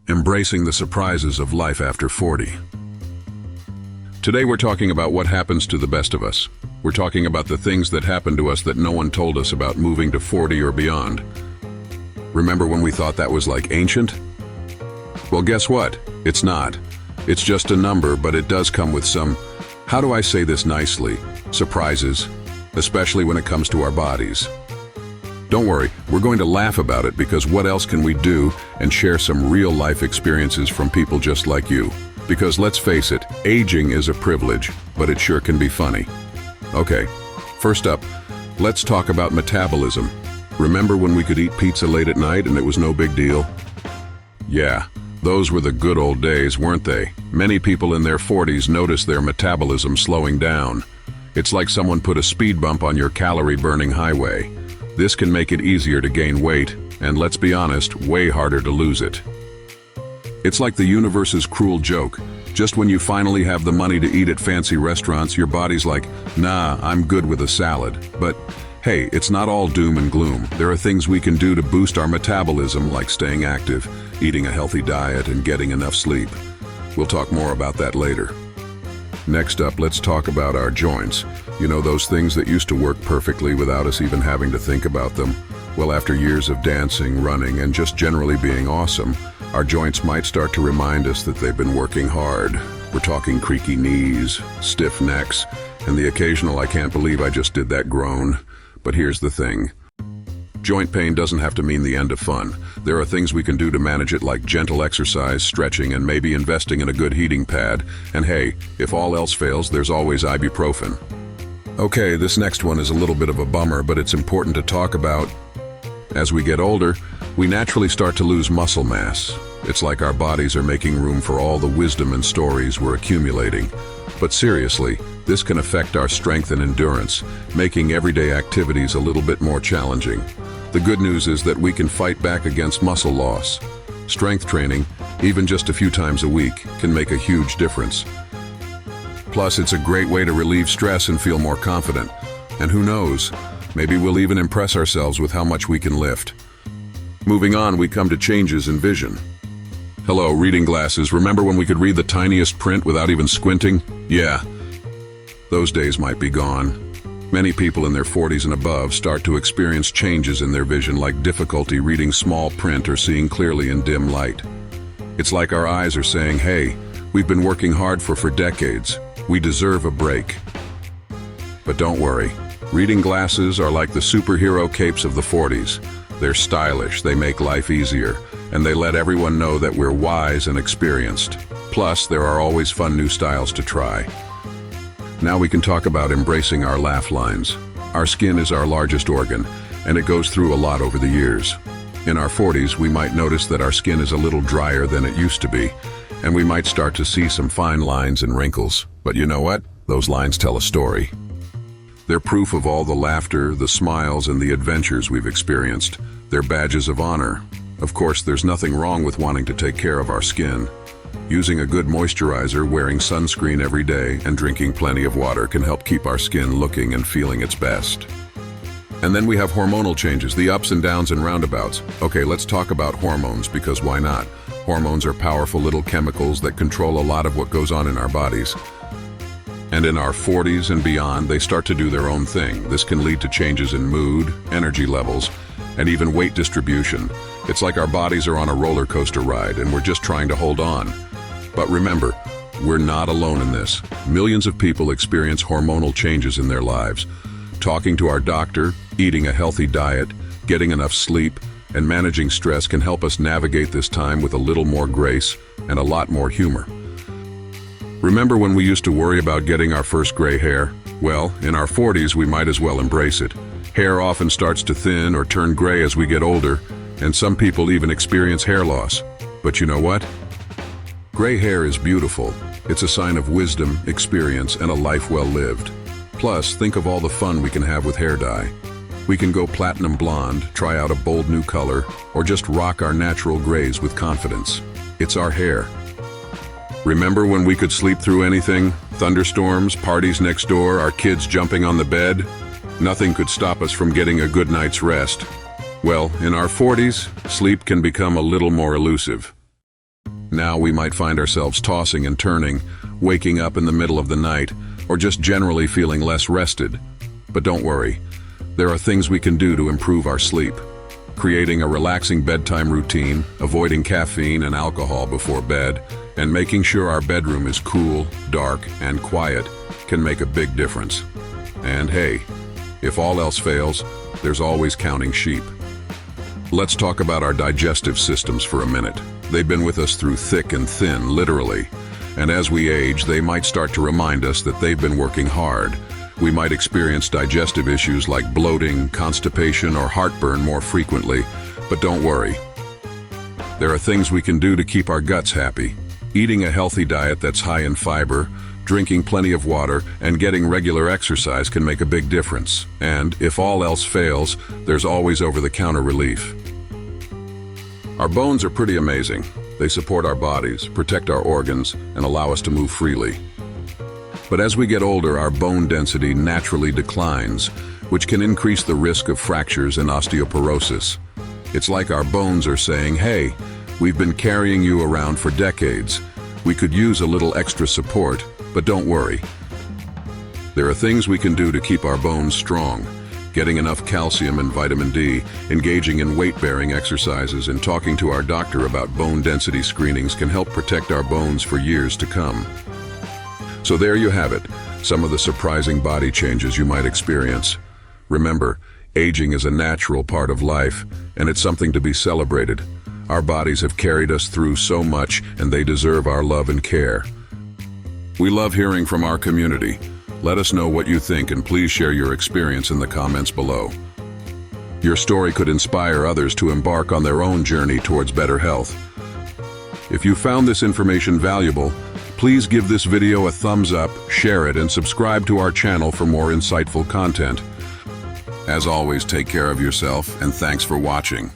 Embracing the surprises of life after 40. Today we're talking about what happens to the best of us. We're talking about the things that happen to us that no one told us about moving to 40 or beyond. Remember when we thought that was like ancient? Well, guess what? It's not. It's just a number, but it does come with some, how do I say this nicely, surprises, especially when it comes to our bodies. Don't worry, we're going to laugh about it because what else can we do and share some real-life experiences from people just like you. Because let's face it, aging is a privilege, but it sure can be funny. Okay, first up, let's talk about metabolism. Remember when we could eat pizza late at night and it was no big deal? Yeah, those were the good old days, weren't they? Many people in their 40s notice their metabolism slowing down. It's like someone put a speed bump on your calorie-burning highway. This can make it easier to gain weight, and let's be honest, way harder to lose it. It's like the universe's cruel joke. Just when you finally have the money to eat at fancy restaurants, your body's like, nah, I'm good with a salad. But hey, it's not all doom and gloom. There are things we can do to boost our metabolism, like staying active, eating a healthy diet, and getting enough sleep. We'll talk more about that later. Next up, let's talk about our joints. You know, those things that used to work perfectly without us even having to think about them. Well, after years of dancing, running, and just generally being awesome, our joints might start to remind us that they've been working hard. We're talking creaky knees, stiff necks, and the occasional "I can't believe I just did that" groan. But here's the thing. Joint pain doesn't have to mean the end of fun. There are things we can do to manage it, like gentle exercise, stretching, and maybe investing in a good heating pad. And hey, if all else fails, there's always ibuprofen. Okay, this next one is a little bit of a bummer, but it's important to talk about. As we get older, we naturally start to lose muscle mass. It's like our bodies are making room for all the wisdom and stories we're accumulating. But seriously, this can affect our strength and endurance, making everyday activities a little bit more challenging. The good news is that we can fight back against muscle loss. Strength training, even just a few times a week, can make a huge difference. Plus, it's a great way to relieve stress and feel more confident. And who knows, maybe we'll even impress ourselves with how much we can lift. Moving on, we come to changes in vision. Hello, reading glasses. Remember when we could read the tiniest print without even squinting? Yeah, those days might be gone. Many people in their 40s and above start to experience changes in their vision, like difficulty reading small print or seeing clearly in dim light. It's like our eyes are saying, hey, we've been working hard for decades. We deserve a break. But don't worry. Reading glasses are like the superhero capes of the 40s. They're stylish, they make life easier, and they let everyone know that we're wise and experienced. Plus, there are always fun new styles to try. Now we can talk about embracing our laugh lines. Our skin is our largest organ, and it goes through a lot over the years. In our 40s, we might notice that our skin is a little drier than it used to be, and we might start to see some fine lines and wrinkles. But you know what? Those lines tell a story. They're proof of all the laughter, the smiles, and the adventures we've experienced. They're badges of honor. Of course, there's nothing wrong with wanting to take care of our skin. Using a good moisturizer, wearing sunscreen every day, and drinking plenty of water can help keep our skin looking and feeling its best. And then we have hormonal changes, the ups and downs and roundabouts. Okay, let's talk about hormones, because why not? Hormones are powerful little chemicals that control a lot of what goes on in our bodies. And in our 40s and beyond, they start to do their own thing. This can lead to changes in mood, energy levels, and even weight distribution. It's like our bodies are on a roller coaster ride and we're just trying to hold on. But remember, we're not alone in this. Millions of people experience hormonal changes in their lives. Talking to our doctor, eating a healthy diet, getting enough sleep, and managing stress can help us navigate this time with a little more grace and a lot more humor. Remember when we used to worry about getting our first gray hair? Well, in our 40s, we might as well embrace it. Hair often starts to thin or turn gray as we get older, and some people even experience hair loss. But you know what? Gray hair is beautiful. It's a sign of wisdom, experience, and a life well lived. Plus, think of all the fun we can have with hair dye. We can go platinum blonde, try out a bold new color, or just rock our natural grays with confidence. It's our hair. Remember when we could sleep through anything? Thunderstorms, parties next door, our kids jumping on the bed? Nothing could stop us from getting a good night's rest. Well, in our 40s, sleep can become a little more elusive. Now we might find ourselves tossing and turning, waking up in the middle of the night, or just generally feeling less rested. But don't worry, there are things we can do to improve our sleep. Creating a relaxing bedtime routine, avoiding caffeine and alcohol before bed, and making sure our bedroom is cool, dark, and quiet can make a big difference. And hey, if all else fails, there's always counting sheep. Let's talk about our digestive systems for a minute. They've been with us through thick and thin, literally. And as we age, they might start to remind us that they've been working hard. We might experience digestive issues like bloating, constipation, or heartburn more frequently, but don't worry. There are things we can do to keep our guts happy. Eating a healthy diet that's high in fiber, drinking plenty of water, and getting regular exercise can make a big difference. And if all else fails, there's always over-the-counter relief. Our bones are pretty amazing. They support our bodies, protect our organs, and allow us to move freely. But as we get older, our bone density naturally declines, which can increase the risk of fractures and osteoporosis. It's like our bones are saying, hey, we've been carrying you around for decades. We could use a little extra support, but don't worry. There are things we can do to keep our bones strong. Getting enough calcium and vitamin D, engaging in weight-bearing exercises, and talking to our doctor about bone density screenings can help protect our bones for years to come. So there you have it, some of the surprising body changes you might experience. Remember, aging is a natural part of life, and it's something to be celebrated. Our bodies have carried us through so much, and they deserve our love and care. We love hearing from our community. Let us know what you think, and please share your experience in the comments below. Your story could inspire others to embark on their own journey towards better health. If you found this information valuable, please give this video a thumbs up, share it, and subscribe to our channel for more insightful content. As always, take care of yourself, and thanks for watching.